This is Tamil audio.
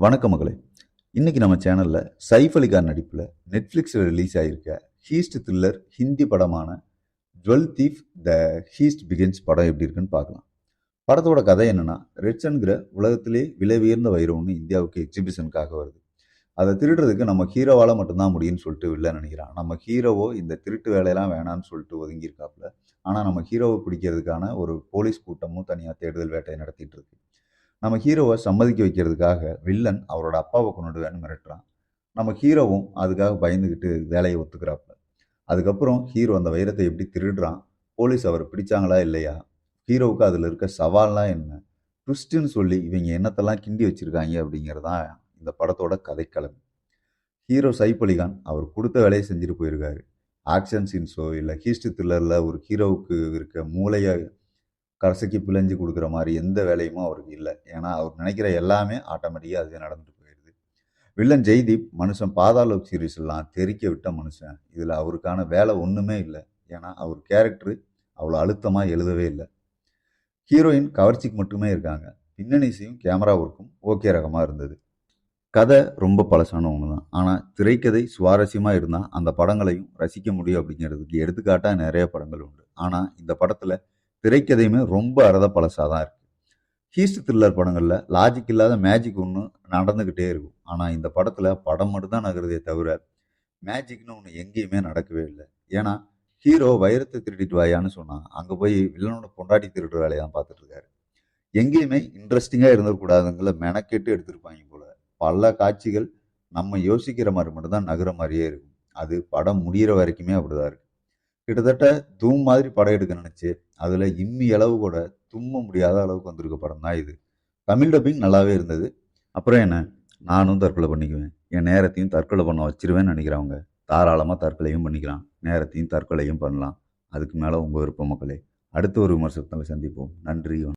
வணக்கம் மகளே. இன்னைக்கு நம்ம சேனல்ல சைஃப் அலி கான் நடிப்புல நெட்ஃபிளிக்ஸ்ல ரிலீஸ் ஆயிருக்க ஹீஸ்ட் த்ரில்லர் ஹிந்தி படமான jewel thief the heist begins படம் எப்படி இருக்குன்னு பார்க்கலாம். படத்தோட கதை என்னன்னா, ரெட்ஸன்கிற உலகத்திலே விலை உயர்ந்த வைரம்னு இந்தியாவுக்கு எக்ஸிபிஷனுக்காக வருது. அதை திருடுறதுக்கு நம்ம ஹீரோவால மட்டும்தான் முடியும்னு சொல்லிட்டு வில்ல நினைக்கிறான். நம்ம ஹீரோவோ இந்த திருட்டு வேலையெல்லாம் வேணான்னு சொல்லிட்டு ஒதுங்கியிருக்காப்புல. ஆனா நம்ம ஹீரோவை பிடிக்கிறதுக்கான ஒரு போலீஸ் கூட்டமும் தனியாக தேடுதல் வேட்டையை நடத்திட்டு இருக்கு. நம்ம ஹீரோவை சம்மதிக்க வைக்கிறதுக்காக வில்லன் அவரோட அப்பாவை கொண்டுடுவேன்னு மிரட்டுறான். நம்ம ஹீரோவும் அதுக்காக பயந்துக்கிட்டு வேலையை ஒத்துக்கிறாப்புல. அதுக்கப்புறம் ஹீரோ அந்த வைரத்தை எப்படி திருடுறான், போலீஸ் அவரை பிடிச்சாங்களா இல்லையா, ஹீரோவுக்கு அதில் இருக்க சவால்லாம் என்ன, ட்விஸ்ட்டுன்னு சொல்லி இவங்க என்னத்தெல்லாம் கிண்டி வச்சிருக்காங்க அப்படிங்கிறதான் இந்த படத்தோட கதைக்களம். ஹீரோ சைஃப் அலி கான் அவர் கொடுத்த வேலையை செஞ்சுட்டு போயிருக்காரு. ஆக்ஷன் சீன்ஸோ இல்லை ஹீஸ்ட் த்ரில்லரில் ஒரு ஹீரோவுக்கு இருக்க மூளையை கசக்கி பிழைஞ்சு கொடுக்குற மாதிரி எந்த வேலையுமே அவருக்கு இல்லை. ஏன்னா அவர் நினைக்கிற எல்லாமே ஆட்டோமேட்டிக்காக அதுவே நடந்துட்டு போயிடுது. வில்லன் ஜெய்தீப் மனுஷன் பாதாள வெப் சீரிஸ் எல்லாம் தெறிக்க விட்ட மனுஷன். இதில் அவருக்கான வேலை ஒன்றுமே இல்லை. ஏன்னா அவர் கேரக்டரு அவ்வளோ அழுத்தமாக எழுதவே இல்லை. ஹீரோயின் கவர்ச்சிக்கு மட்டுமே இருக்காங்க. பின்னணிசையும் கேமரா ஒர்க்கும் ஓகே ரகமாக இருந்தது. கதை ரொம்ப பழசான ஒன்று தான். ஆனால் திரைக்கதை சுவாரஸ்யமாக இருந்தால் அந்த படங்களையும் ரசிக்க முடியும் அப்படிங்கிறதுக்கு எடுத்துக்காட்டாக நிறைய படங்கள் உண்டு. ஆனால் இந்த படத்தில் திரைக்கதையுமே ரொம்ப அறத பழசாக தான் இருக்குது. ஹீஸ்ட் த்ரில்லர் படங்களில் லாஜிக் இல்லாத மேஜிக் ஒன்று நடந்துக்கிட்டே இருக்கும். ஆனால் இந்த படத்தில் படம் மட்டும்தான் நகருதே தவிர மேஜிக்னு ஒன்று எங்கேயுமே நடக்கவே இல்லை. ஏன்னா ஹீரோ வைரத்தை திருடிட்டு வாயான்னு சொன்னால் அங்கே போய் வில்லனோட பொண்டாட்டி திருடுற வேலையை தான் பார்த்துட்டு இருக்காரு. எங்கேயுமே இன்ட்ரெஸ்டிங்காக இருந்துடக்கூடாதுங்கள மெனக்கெட்டு எடுத்திருப்பாங்க போல. பல காட்சிகள் நம்ம யோசிக்கிற மாதிரி மட்டும்தான் நகர மாதிரியே இருக்கும். அது படம் முடிகிற வரைக்குமே அப்படிதான் இருக்கு. கிட்டத்தட்ட தூம் மாதிரி படம் எடுக்க நினைச்சு அதில் இம்மி அளவு கூட தும்ம முடியாத அளவுக்கு வந்திருக்க படம் தான் இது. தமிழ் டப்பிங் நல்லாவே இருந்தது. அப்புறம் என்ன, நானும் தற்கொலை பண்ணிக்குவேன், என் நேரத்தையும் தற்கொலை பண்ண வச்சிருவேன்னு நினைக்கிறவங்க தாராளமாக தற்கொலையும் பண்ணிக்கலாம், நேரத்தையும் தற்கொலையும் பண்ணலாம். அதுக்கு மேலே உங்கள் விருப்ப மக்களே. அடுத்த ஒரு விமர்சனத்தில் சந்திப்போம். நன்றி.